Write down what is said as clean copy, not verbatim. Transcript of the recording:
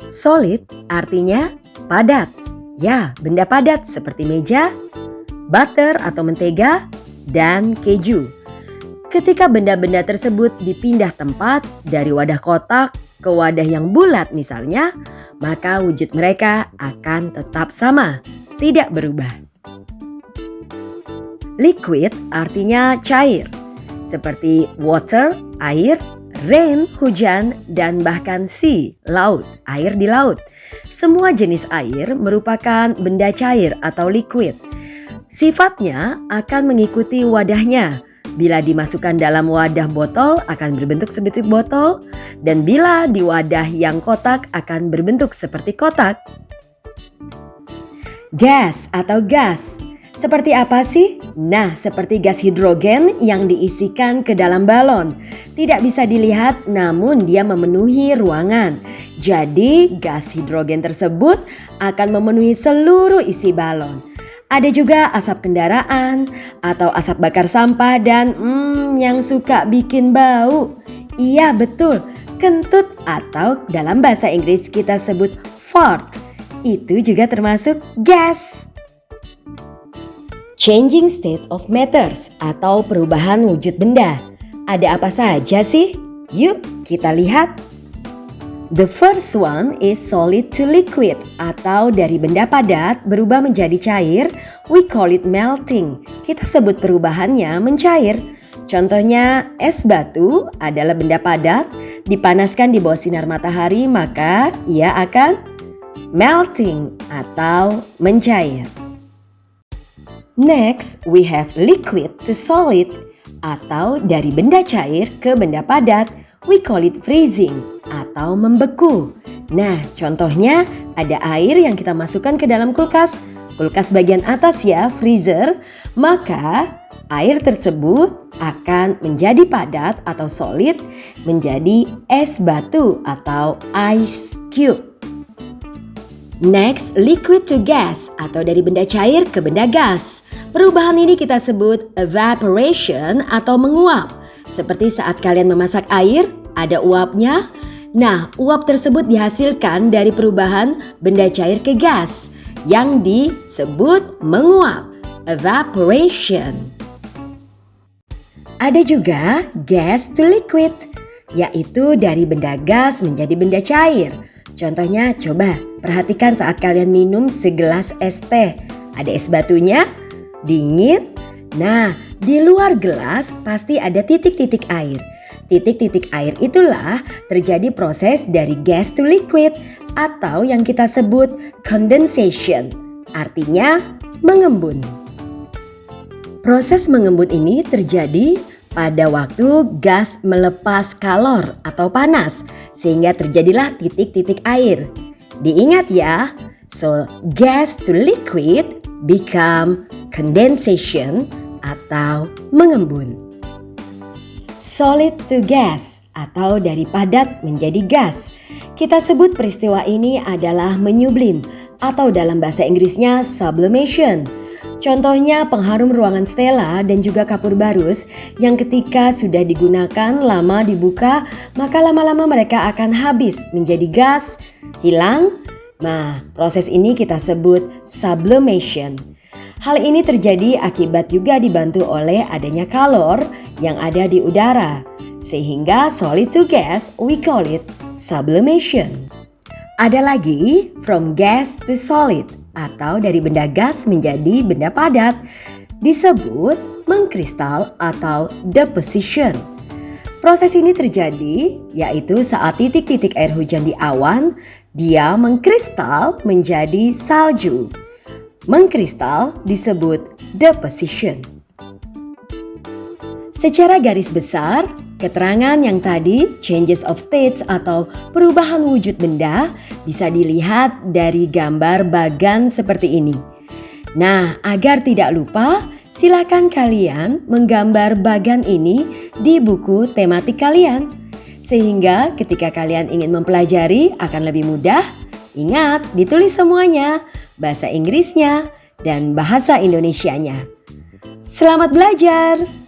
Solid artinya padat. Ya, benda padat seperti meja, butter atau mentega, dan keju. Ketika benda-benda tersebut dipindah tempat dari wadah kotak ke wadah yang bulat misalnya, maka wujud mereka akan tetap sama, tidak berubah. Liquid artinya cair, seperti water, air, rain, hujan, dan bahkan sea, laut, air di laut. Semua jenis air merupakan benda cair atau liquid. Sifatnya akan mengikuti wadahnya. Bila dimasukkan dalam wadah botol akan berbentuk seperti botol, dan bila di wadah yang kotak akan berbentuk seperti kotak. Gas atau gas. Seperti apa sih? Nah, seperti gas hidrogen yang diisikan ke dalam balon. Tidak bisa dilihat namun dia memenuhi ruangan. Jadi gas hidrogen tersebut akan memenuhi seluruh isi balon. Ada juga asap kendaraan atau asap bakar sampah dan yang suka bikin bau. Iya betul, kentut atau dalam bahasa Inggris kita sebut fart. Itu juga termasuk gas. Changing state of matters atau perubahan wujud benda. Ada apa saja sih? Yuk kita lihat. The first one is solid to liquid atau dari benda padat berubah menjadi cair. We call it melting. Kita sebut perubahannya mencair. Contohnya es batu adalah benda padat, dipanaskan di bawah sinar matahari maka ia akan melting atau mencair. Next, we have liquid to solid atau dari benda cair ke benda padat. We call it freezing atau membeku. Nah, contohnya ada air yang kita masukkan ke dalam kulkas. Kulkas bagian atas ya, freezer. Maka air tersebut akan menjadi padat atau solid menjadi es batu atau ice cube. Next, liquid to gas atau dari benda cair ke benda gas. Perubahan ini kita sebut evaporation atau menguap. Seperti saat kalian memasak air, ada uapnya. Nah, uap tersebut dihasilkan dari perubahan benda cair ke gas yang disebut menguap, evaporation. Ada juga gas to liquid, yaitu dari benda gas menjadi benda cair. Contohnya, coba perhatikan saat kalian minum segelas es teh. Ada es batunya, dingin. Nah, di luar gelas pasti ada titik-titik air. Titik-titik air itulah terjadi proses dari gas to liquid atau yang kita sebut condensation. Artinya mengembun. Proses mengembun ini terjadi pada waktu gas melepas kalor atau panas sehingga terjadilah titik-titik air. Diingat ya, so gas to liquid become condensation atau mengembun. Solid to gas atau dari padat menjadi gas. Kita sebut peristiwa ini adalah menyublim atau dalam bahasa Inggrisnya sublimation. Contohnya pengharum ruangan Stella dan juga kapur barus yang ketika sudah digunakan lama dibuka maka lama-lama mereka akan habis menjadi gas, hilang. Nah, proses ini kita sebut sublimation. Hal ini terjadi akibat juga dibantu oleh adanya kalor yang ada di udara. Sehingga solid to gas we call it sublimation. Ada lagi from gas to solid atau dari benda gas menjadi benda padat disebut mengkristal atau deposition. Proses ini terjadi yaitu saat titik-titik air hujan di awan dia mengkristal menjadi salju. Mengkristal disebut deposition. Secara garis besar, keterangan yang tadi changes of states atau perubahan wujud benda bisa dilihat dari gambar bagan seperti ini. Nah, agar tidak lupa, silakan kalian menggambar bagan ini di buku tematik kalian. Sehingga ketika kalian ingin mempelajari akan lebih mudah. Ingat, ditulis semuanya, bahasa Inggrisnya dan bahasa Indonesianya. Selamat belajar!